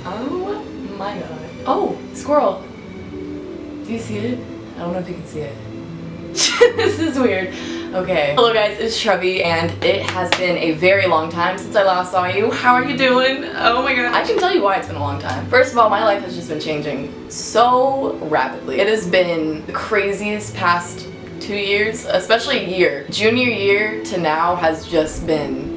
Oh my god. Oh, squirrel. Do you see it? I don't know if you can see it. This is weird. Okay. Hello guys, it's Trevi and it has been a very long time since I last saw you. How are you doing? Oh my god. I can tell you why it's been a long time. First of all, my life has just been changing so rapidly. It has been the craziest past 2 years, especially a year. Junior year to now has just been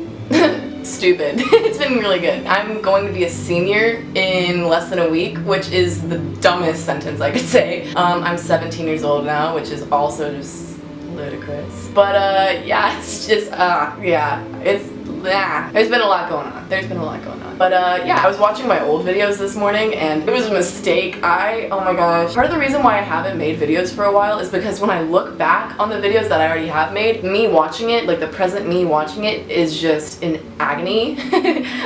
stupid. It's been really good. I'm going to be a senior in less than a week, which is the dumbest sentence I could say. I'm 17 years old now, which is also just ludicrous. But yeah, it's just, yeah, it's, there's been a lot going on. But yeah, I was watching my old videos this morning and it was a mistake. Oh my gosh. Part of the reason why I haven't made videos for a while is because when I look back on the videos that I already have made, me watching it, like the present me watching it, is just in agony.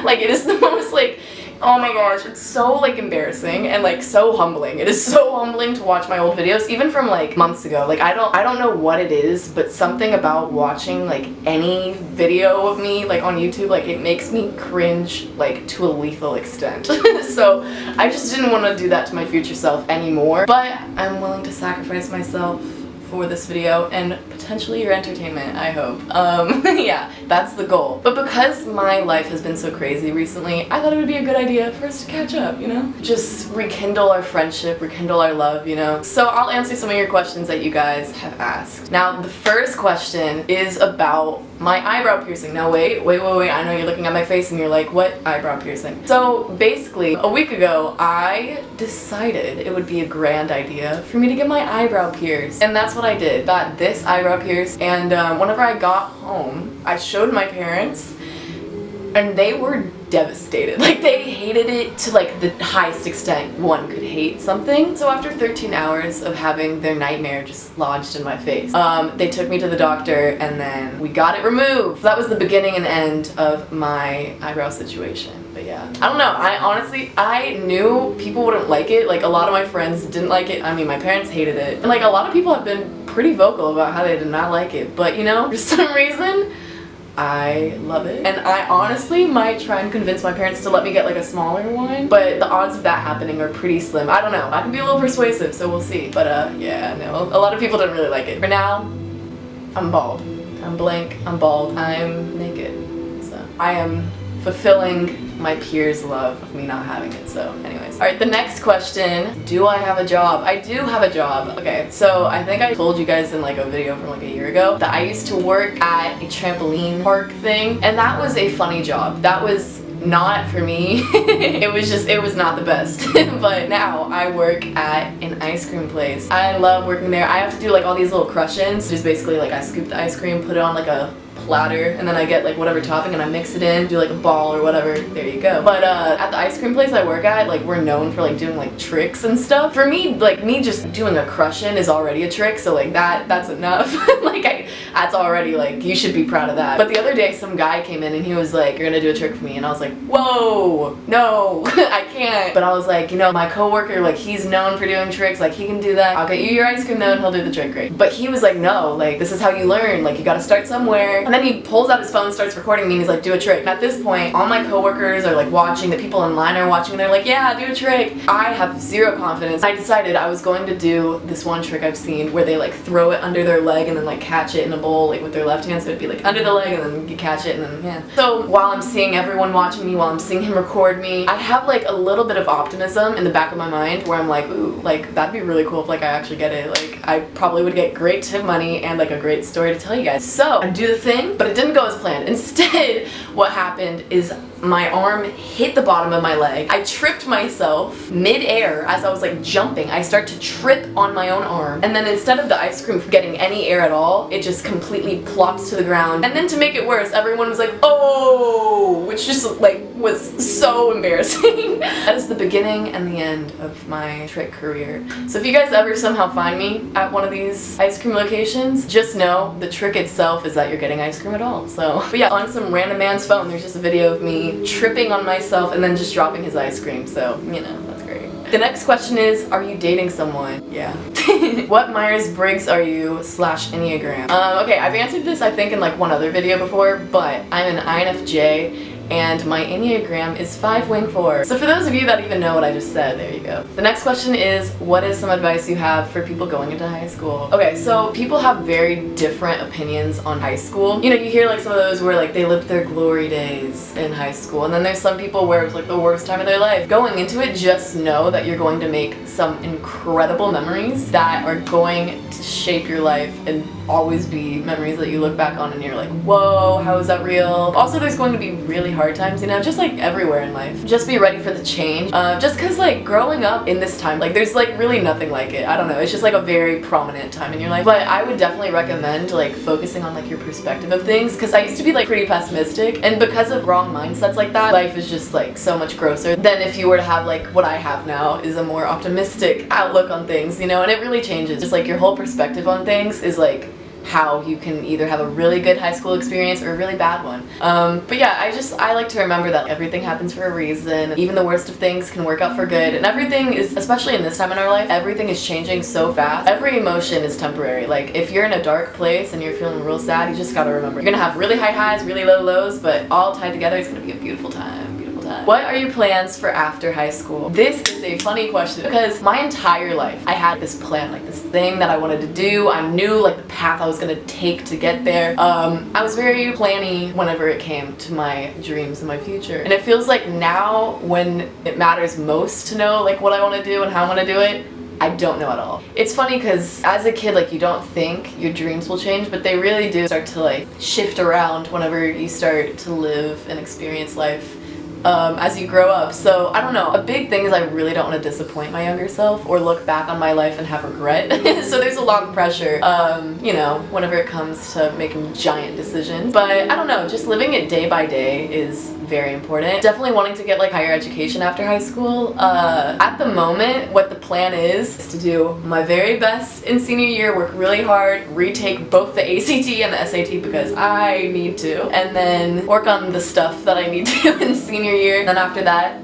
Like it is the most like, oh my gosh, it's so like embarrassing and like so humbling. It is so humbling to watch my old videos, even from like months ago. Like I don't know what it is, but something about watching like any video of me like on YouTube, like it makes me cringe like to a lethal extent. So I just didn't want to do that to my future self anymore. But I'm willing to sacrifice myself for this video and potentially your entertainment, I hope. Yeah, that's the goal. But because my life has been so crazy recently, I thought it would be a good idea for us to catch up, you know? Just rekindle our friendship, rekindle our love, you know? So I'll answer some of your questions that you guys have asked. Now, the first question is about my eyebrow piercing. Now wait, I know you're looking at my face and you're like, what eyebrow piercing? So basically, a week ago, I decided it would be a grand idea for me to get my eyebrow pierced. And that's what I did. Got this eyebrow pierced, and whenever I got home, I showed my parents, and they were devastated. Like they hated it to like the highest extent one could hate something. So after 13 hours of having their nightmare just lodged in my face, they took me to the doctor and then we got it removed. That was the beginning and end of my eyebrow situation. But yeah, I don't know, I knew people wouldn't like it. Like a lot of my friends didn't like it. I mean, my parents hated it. And like a lot of people have been pretty vocal about how they did not like it. But you know, for some reason, I love it. And I honestly might try and convince my parents to let me get like a smaller one, but the odds of that happening are pretty slim. I don't know. I can be a little persuasive, so we'll see. But yeah, no, a lot of people didn't really like it. For now, I'm bald. I'm blank, I'm bald, I'm naked. So I am fulfilling my peers' love of me not having it. So anyways. Alright, the next question, do I have a job? I do have a job. Okay, so I think I told you guys in like a video from like a year ago that I used to work at a trampoline park thing, and that was a funny job. That was not for me. It was not the best. But now I work at an ice cream place. I love working there. I have to do like all these little crush-ins. Just basically like I scoop the ice cream, put it on like a platter, and then I get like whatever topping and I mix it in, do like a ball or whatever, there you go. But at the ice cream place I work at, like we're known for like doing like tricks and stuff. For me, like me just doing a crush-in is already a trick, so like that's enough. Like that's already like, you should be proud of that. But the other day some guy came in and he was like, you're gonna do a trick for me, and I was like, whoa, no, I can't. But I was like, you know, my coworker, like he's known for doing tricks, like he can do that. I'll get you your ice cream though and he'll do the trick, great. But he was like, no, like this is how you learn, like you gotta start somewhere. And then he pulls out his phone, starts recording me, and he's like, do a trick. And at this point, all my coworkers are like watching, the people in line are watching, and they're like, yeah, do a trick. I have zero confidence. I decided I was going to do this one trick I've seen where they like throw it under their leg and then like catch it in a bowl like with their left hand, so it'd be like under the leg and then you catch it and then yeah. So while I'm seeing everyone watching me, while I'm seeing him record me, I have like a little bit of optimism in the back of my mind where I'm like, ooh, like that'd be really cool if like I actually get it. Like I probably would get great tip money and like a great story to tell you guys. So I do the thing, but it didn't go as planned. Instead, what happened is my arm hit the bottom of my leg. I tripped myself mid-air as I was like jumping. I start to trip on my own arm, and then instead of the ice cream getting any air at all, it just completely plops to the ground. And then to make it worse, everyone was like, oh, which just like was so embarrassing. That is the beginning and the end of my trick career. So if you guys ever somehow find me at one of these ice cream locations, just know the trick itself is that you're getting ice cream at all. So, but yeah, on some random man's phone, there's just a video of me tripping on myself and then just dropping his ice cream, so you know, that's great. The next question is, are you dating someone? Yeah. What Myers-Briggs are you / Enneagram? Okay, I've answered this I think in like one other video before, but I'm an INFJ and my Enneagram is 5 wing 4. So for those of you that even know what I just said, there you go. The next question is, what is some advice you have for people going into high school? Okay, so people have very different opinions on high school. You know, you hear like some of those where like they lived their glory days in high school, and then there's some people where it's like the worst time of their life. Going into it, just know that you're going to make some incredible memories that are going to shape your life and always be memories that you look back on and you're like, whoa, how is that real? Also, there's going to be really hard times, you know, just like everywhere in life. Just be ready for the change. Just cause like growing up in this time, like there's like really nothing like it. I don't know, it's just like a very prominent time in your life. But I would definitely recommend like focusing on like your perspective of things, because I used to be like pretty pessimistic, and because of wrong mindsets like that, life is just like so much grosser than if you were to have like what I have now, is a more optimistic outlook on things, you know, and it really changes. Just like your whole perspective on things is like how you can either have a really good high school experience or a really bad one. But yeah, I like to remember that everything happens for a reason. Even the worst of things can work out for good, and everything is, especially in this time in our life, everything is changing so fast. Every emotion is temporary. Like if you're in a dark place and you're feeling real sad, you just gotta remember, you're gonna have really high highs, really low lows, but all tied together, it's gonna be a beautiful time. What are your plans for after high school? This is a funny question because my entire life I had this plan, like this thing that I wanted to do. I knew like the path I was gonna take to get there. I was very planny whenever it came to my dreams and my future. And it feels like now when it matters most to know like what I want to do and how I want to do it, I don't know at all. It's funny because as a kid, like you don't think your dreams will change, but they really do start to like shift around whenever you start to live and experience life as you grow up. So I don't know, a big thing is I really don't want to disappoint my younger self or look back on my life and have regret. So there's a lot of pressure, you know, whenever it comes to making giant decisions. But I don't know, just living it day by day is very important. Definitely wanting to get like higher education after high school. At the moment, what the plan is to do my very best in senior year, work really hard, retake both the ACT and the SAT because I need to, and then work on the stuff that I need to in senior year. And then after that,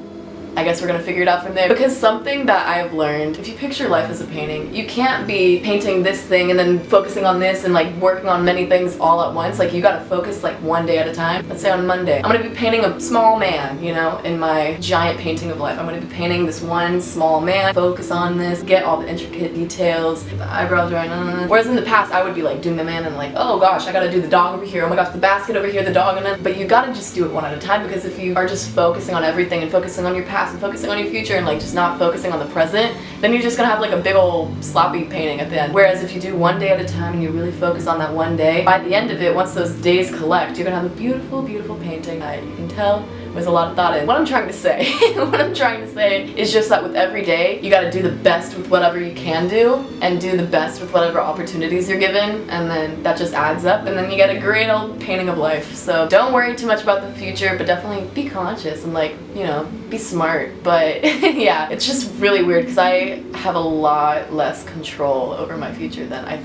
I guess we're gonna figure it out from there. Because something that I've learned, if you picture life as a painting, you can't be painting this thing and then focusing on this and like working on many things all at once. Like you gotta focus like one day at a time. Let's say on Monday, I'm gonna be painting a small man, you know, in my giant painting of life. I'm gonna be painting this one small man, focus on this, get all the intricate details, get the eyebrows right. Whereas in the past, I would be like doing the man and like, oh gosh, I gotta do the dog over here, oh my gosh, the basket over here, the dog, and then, but you gotta just do it one at a time, because if you are just focusing on everything and focusing on your past and focusing on your future and like just not focusing on the present, then you're just gonna have like a big old sloppy painting at the end. Whereas if you do one day at a time and you really focus on that one day, by the end of it, once those days collect, you're gonna have a beautiful, beautiful painting that you can tell there's a lot of thought in. What I'm trying to say, is just that with every day, you gotta do the best with whatever you can do, and do the best with whatever opportunities you're given, and then that just adds up, and then you get a great old painting of life. So don't worry too much about the future, but definitely be conscious and like, you know, be smart. But yeah, it's just really weird because I have a lot less control over my future than I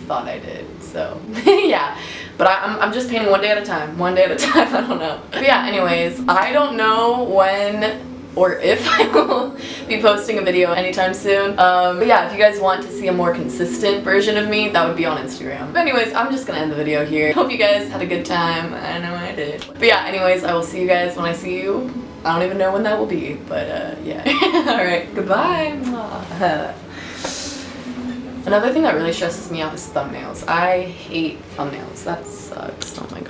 thought I did. So yeah. But I'm just painting one day at a time, I don't know. But yeah, anyways, I don't know when or if I will be posting a video anytime soon. But yeah, if you guys want to see a more consistent version of me, that would be on Instagram. But anyways, I'm just gonna end the video here. Hope you guys had a good time. I know I did. But yeah, anyways, I will see you guys when I see you. I don't even know when that will be, but yeah. Alright, goodbye. Another thing that really stresses me out is thumbnails. I hate thumbnails. That sucks. Oh my god.